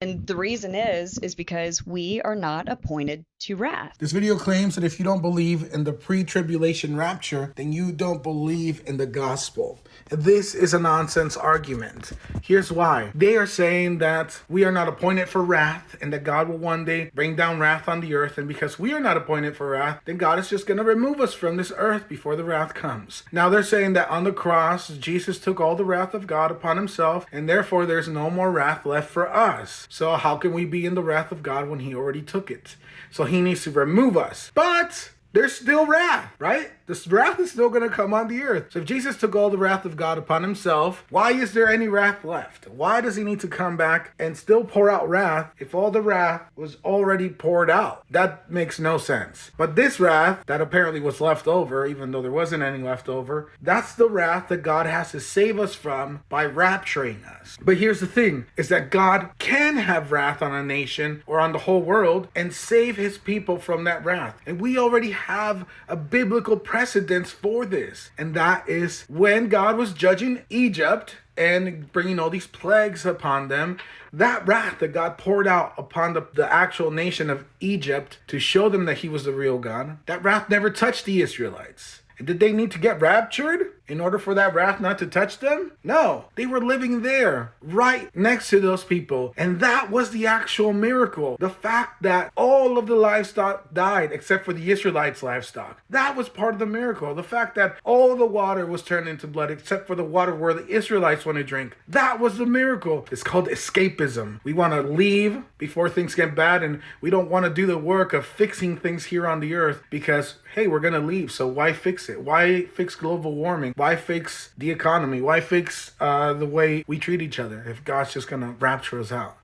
And the reason is because we are not appointed to wrath. This video claims that if you don't believe in the pre-tribulation rapture, then you don't believe in the gospel. This is a nonsense argument. Here's why. They are saying that we are not appointed for wrath and that God will one day bring down wrath on the earth. And because we are not appointed for wrath, then God is just going to remove us from this earth before the wrath comes. Now they're saying that on the cross, Jesus took all the wrath of God upon himself, and therefore there's no more wrath left for us. So how can we be in the wrath of God when he already took it? So he needs to remove us. But there's still wrath, right? This wrath is still going to come on the earth. So if Jesus took all the wrath of God upon himself, why is there any wrath left? Why does he need to come back and still pour out wrath if all the wrath was already poured out? That makes no sense. But this wrath that apparently was left over, even though there wasn't any left over, that's the wrath that God has to save us from by rapturing us. But here's the thing, is that God can have wrath on a nation or on the whole world and save his people from that wrath. And we already have a biblical precedence for this, and that is when God was judging Egypt and bringing all these plagues upon them. That wrath that God poured out upon the actual nation of Egypt to show them that he was the real God, that wrath never touched the Israelites. And did they need to get raptured in order for that wrath not to touch them? No, they were living there, right next to those people. And that was the actual miracle. The fact that all of the livestock died except for the Israelites' livestock. That was part of the miracle. The fact that all the water was turned into blood except for the water where the Israelites want to drink. That was the miracle. It's called escapism. We want to leave before things get bad, and we don't want to do the work of fixing things here on the earth because, hey, we're going to leave. So why fix it? Why fix global warming? Why fix the economy? Why fix the way we treat each other if God's just going to rapture us out?